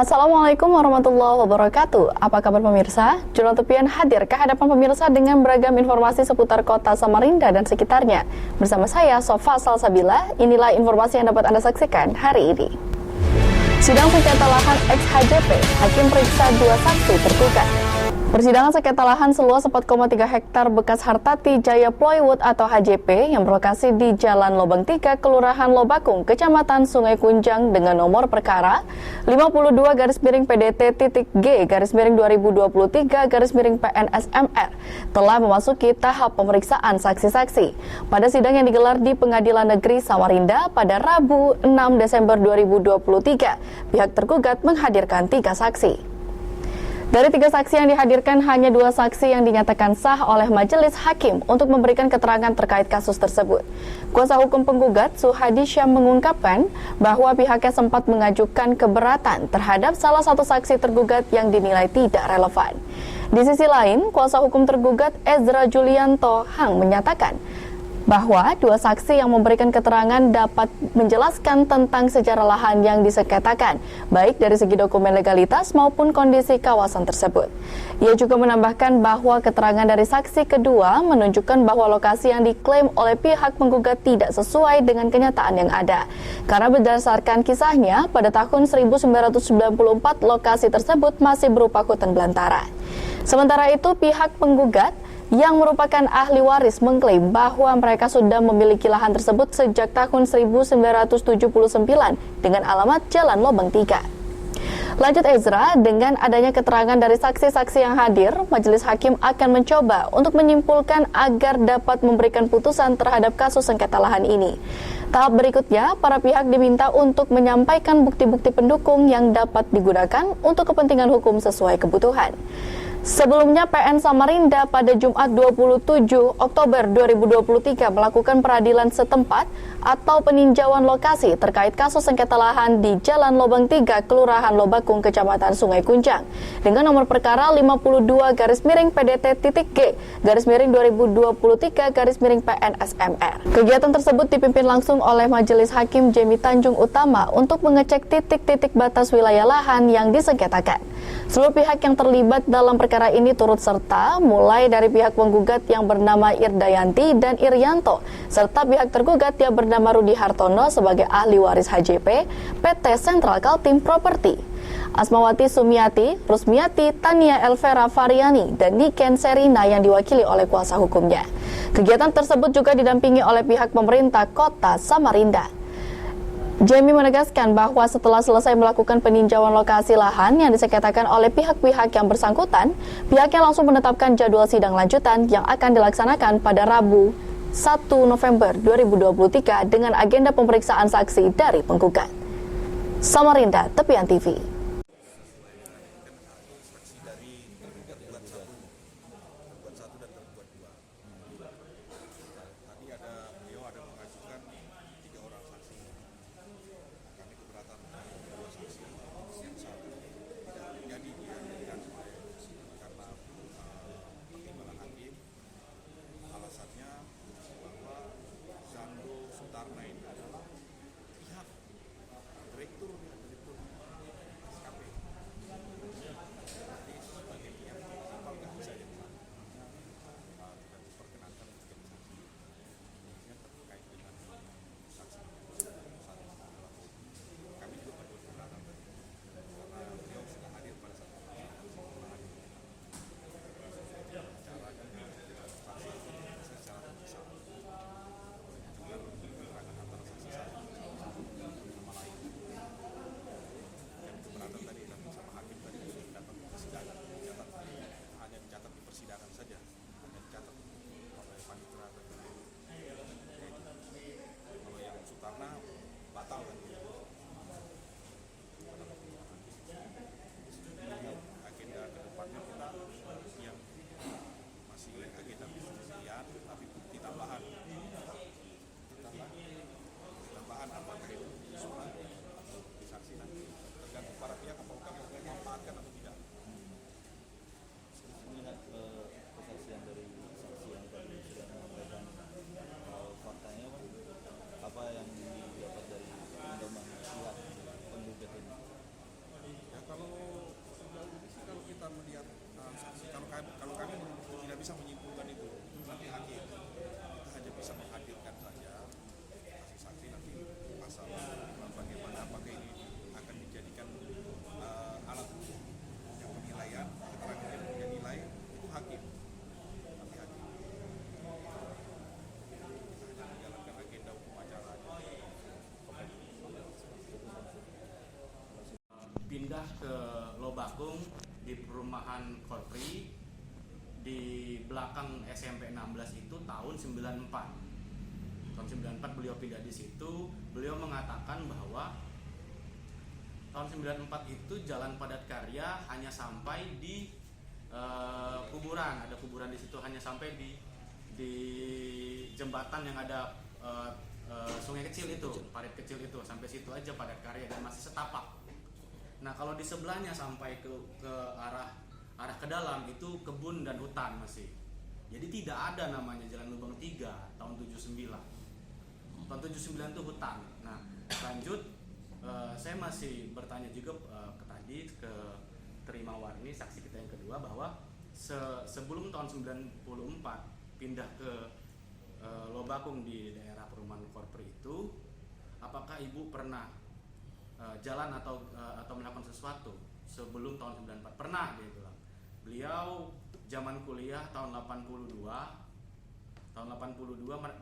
Assalamualaikum warahmatullahi wabarakatuh. Apa kabar pemirsa? Jurnal Tepian hadir ke hadapan pemirsa dengan beragam informasi seputar kota Samarinda dan sekitarnya. Bersama saya, Sofa Salsabila, inilah informasi yang dapat Anda saksikan hari ini. Sidang sengketa lahan ex-HJP, Hakim periksa 2 saksi tergugat. Persidangan sengketa lahan seluas 4,3 hektar bekas Hartati Jaya Plywood atau HJP yang berlokasi di Jalan Lobang 3, Kelurahan Lobakung, Kecamatan Sungai Kunjang dengan nomor perkara 52-PDT-G-2023-PNSMR telah memasuki tahap pemeriksaan saksi-saksi. Pada sidang yang digelar di Pengadilan Negeri Samarinda pada Rabu 6 Desember 2023, pihak tergugat menghadirkan 3 saksi. Dari 3 saksi yang dihadirkan, hanya 2 saksi yang dinyatakan sah oleh majelis hakim untuk memberikan keterangan terkait kasus tersebut. Kuasa hukum penggugat, Suhadi Syam, mengungkapkan bahwa pihaknya sempat mengajukan keberatan terhadap salah satu saksi tergugat yang dinilai tidak relevan. Di sisi lain, kuasa hukum tergugat, Ezra Julianto Hang, menyatakan bahwa 2 saksi yang memberikan keterangan dapat menjelaskan tentang sejarah lahan yang disengketakan, baik dari segi dokumen legalitas maupun kondisi kawasan tersebut. Ia juga menambahkan bahwa keterangan dari saksi kedua menunjukkan bahwa lokasi yang diklaim oleh pihak penggugat tidak sesuai dengan kenyataan yang ada. Karena berdasarkan kisahnya, pada tahun 1994 lokasi tersebut masih berupa hutan belantara. Sementara itu, pihak penggugat yang merupakan ahli waris mengklaim bahwa mereka sudah memiliki lahan tersebut sejak tahun 1979 dengan alamat Jalan Lobang 3. Lanjut Ezra, dengan adanya keterangan dari saksi-saksi yang hadir, majelis hakim akan mencoba untuk menyimpulkan agar dapat memberikan putusan terhadap kasus sengketa lahan ini. Tahap berikutnya, para pihak diminta untuk menyampaikan bukti-bukti pendukung yang dapat digunakan untuk kepentingan hukum sesuai kebutuhan. Sebelumnya, PN Samarinda pada Jumat 27 Oktober 2023 melakukan peradilan setempat atau peninjauan lokasi terkait kasus sengketa lahan di Jalan Lobang 3, Kelurahan Lobakung, Kecamatan Sungai Kunjang dengan nomor perkara 52-PDT-G-2023-PNSMR. Kegiatan tersebut dipimpin langsung oleh Majelis Hakim Jemi Tanjung Utama untuk mengecek titik-titik batas wilayah lahan yang disengketakan. Seluruh pihak yang terlibat dalam perkara ini turut serta, mulai dari pihak penggugat yang bernama Irdayanti dan Irianto, serta pihak tergugat yang bernama Rudi Hartono sebagai ahli waris HJP, PT Sentral Kaltim Property, Asmawati Sumiati, Rusmiati, Tania Elvera Variani, dan Niken Serina yang diwakili oleh kuasa hukumnya. Kegiatan tersebut juga didampingi oleh pihak pemerintah Kota Samarinda. Jemi menegaskan bahwa setelah selesai melakukan peninjauan lokasi lahan yang disengketakan oleh pihak-pihak yang bersangkutan, pihaknya langsung menetapkan jadwal sidang lanjutan yang akan dilaksanakan pada Rabu 1 November 2023 dengan agenda pemeriksaan saksi dari penggugat. Samarinda, Tepian TV. pindah ke Lobakung di perumahan Korpri di belakang SMP 16 itu tahun 94. Tahun 94 beliau pindah di situ. Beliau mengatakan bahwa tahun 94 itu jalan padat karya hanya sampai di kuburan. Ada kuburan di situ, hanya sampai di jembatan yang ada sungai kecil itu, parit kecil itu, sampai situ aja padat karya dan masih setapak. Nah, kalau di sebelahnya sampai ke arah ke dalam itu kebun dan hutan masih. Jadi tidak ada namanya Jalan Lubang 3 tahun 79. Tahun 79 itu hutan. Nah, lanjut saya masih bertanya juga ke Terima Warni, saksi kita yang kedua, bahwa sebelum tahun 94 pindah ke Lobakung di daerah perumahan Korpri itu, apakah ibu pernah jalan atau melakukan sesuatu sebelum tahun 94? Pernah, dia bilang. Beliau zaman kuliah tahun 82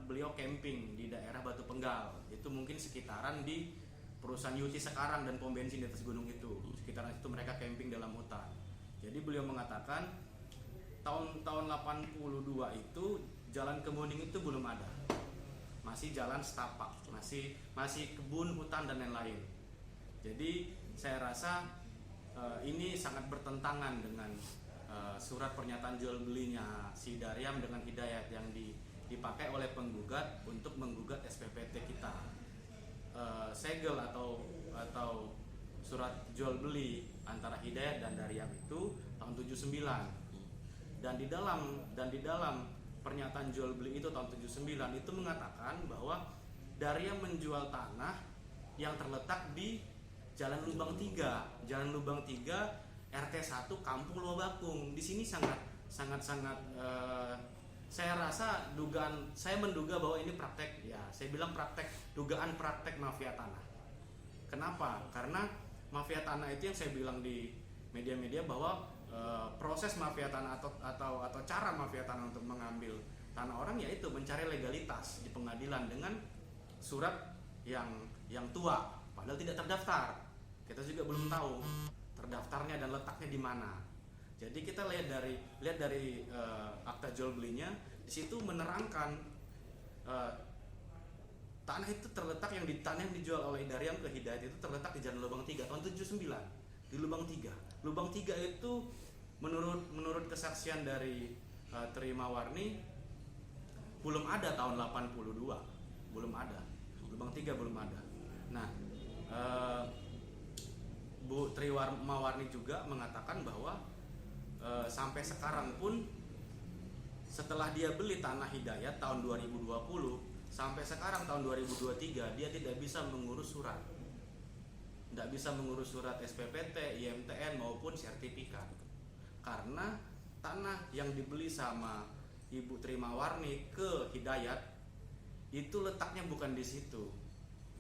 beliau camping di daerah Batu Penggal. Itu mungkin sekitaran di perusahaan Yuti sekarang dan pom bensin di atas gunung itu. Sekitaran itu mereka camping dalam hutan. Jadi beliau mengatakan tahun 82 itu jalan Kemuning itu belum ada. Masih jalan setapak, masih kebun, hutan dan lain-lain. Jadi saya rasa ini sangat bertentangan dengan surat pernyataan jual belinya si Daryam dengan Hidayat yang dipakai oleh penggugat untuk menggugat SPPT kita. Segel atau surat jual beli antara Hidayat dan Daryam itu tahun 79. Dan di dalam pernyataan jual beli itu tahun 79 itu mengatakan bahwa Daryam menjual tanah yang terletak di Jalan Lubang 3 RT 1 Kampung Lobakung. Di sini sangat saya rasa saya menduga bahwa ini praktek, ya saya bilang dugaan praktek mafia tanah. Kenapa? Karena mafia tanah itu yang saya bilang di media-media bahwa proses mafia tanah atau cara mafia tanah untuk mengambil tanah orang yaitu mencari legalitas di pengadilan dengan surat yang tua, padahal tidak terdaftar. Kita juga belum tahu terdaftarnya dan letaknya di mana. Jadi kita lihat dari akta jual belinya, di situ menerangkan tanah itu terletak tanah yang dijual oleh Daryam ke Hidayat itu terletak di Jalan Lubang 3 tahun 79 di Lubang 3. Lubang 3 itu menurut kesaksian dari Terima Warni belum ada tahun 82, belum ada. Lubang 3 belum ada. Nah, Bu Terima Warni juga mengatakan bahwa sampai sekarang pun setelah dia beli tanah Hidayat tahun 2020 sampai sekarang tahun 2023 dia tidak bisa mengurus surat. Tidak bisa mengurus surat SPPT, IMTN maupun sertifikat. Karena tanah yang dibeli sama Ibu Terima Warni ke Hidayat itu letaknya bukan di situ.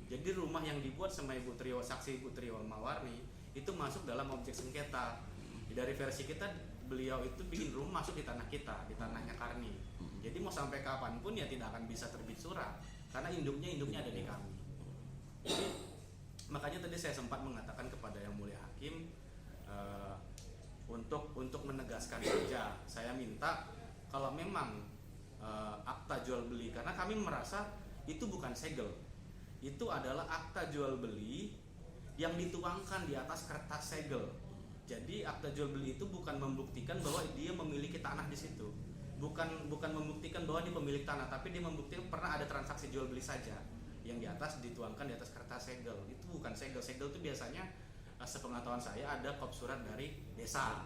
Jadi rumah yang dibuat sama saksi Ibu Terima Warni itu masuk dalam objek sengketa. Dari versi kita, beliau itu bikin rumah masuk di tanah kita, di tanahnya Karni. Jadi mau sampai kapanpun ya tidak akan bisa terbit surat karena induknya ada di kami. Jadi makanya tadi saya sempat mengatakan kepada Yang Mulia Hakim untuk menegaskan saja. Saya minta kalau memang akta jual beli, karena kami merasa itu bukan segel, itu adalah akta jual beli yang dituangkan di atas kertas segel. Jadi akta jual beli itu bukan membuktikan bahwa dia memiliki tanah di situ, bukan membuktikan bahwa dia pemilik tanah, tapi dia membuktikan pernah ada transaksi jual beli saja yang di atas dituangkan di atas kertas segel. Itu bukan segel. Segel itu biasanya sepengetahuan saya ada kop surat dari desa.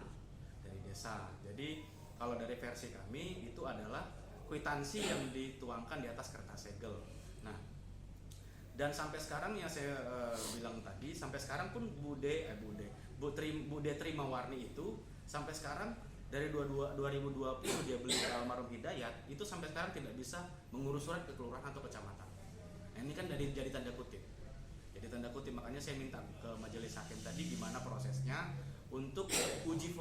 Jadi kalau dari versi kami itu adalah kwitansi yang dituangkan di atas kertas segel. Nah, dan sampai sekarang yang saya bilang tadi, sampai sekarang pun Bu Terima Warni itu sampai sekarang dari 2020 dia beli ke almarhum Hidayat itu sampai sekarang tidak bisa mengurus surat ke kelurahan atau kecamatan. Nah, ini kan jadi tanda kutip. Jadi tanda kutip, makanya saya minta ke majelis hakim tadi gimana prosesnya untuk uji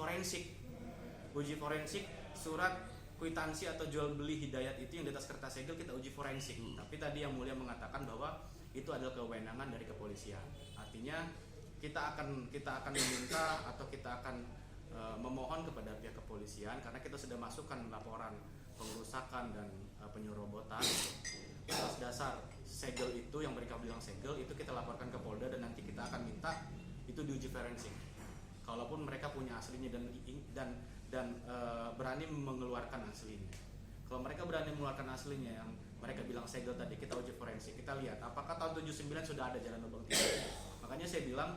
forensik surat kwitansi atau jual beli Hidayat itu yang di atas kertas segel kita uji forensik. Tapi tadi Yang Mulia mengatakan bahwa itu adalah kewenangan dari kepolisian. Artinya kita akan meminta atau kita akan memohon kepada pihak kepolisian, karena kita sudah masukkan laporan pengerusakan dan penyerobotan. Atas dasar segel itu, yang mereka bilang segel, itu kita laporkan ke Polda dan nanti kita akan minta itu diuji forensik. Kalaupun mereka punya aslinya dan berani mengeluarkan aslinya. Kalau mereka berani mengeluarkan aslinya yang mereka bilang segel tadi, kita uji forensik. Kita lihat apakah tahun 79 sudah ada jalan lubang tidak. Makanya saya bilang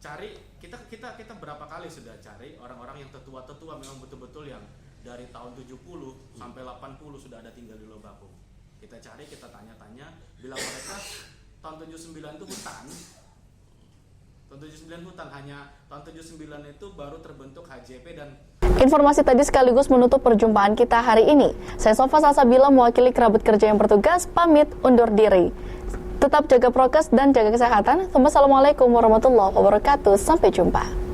cari, kita berapa kali sudah cari orang-orang yang tetua memang betul-betul yang dari tahun 70 sampai 80 sudah ada tinggal di Lobakung. Kita cari, kita tanya-tanya, bilang mereka tahun 79 itu hutan. Tahun 79 hutan, hanya tahun 79 itu baru terbentuk HJP dan Informasi tadi sekaligus menutup perjumpaan kita hari ini. Saya Sofa Salsabila mewakili kerabat kerja yang bertugas, pamit undur diri. Tetap jaga prokes dan jaga kesehatan. Wassalamualaikum warahmatullahi wabarakatuh. Sampai jumpa.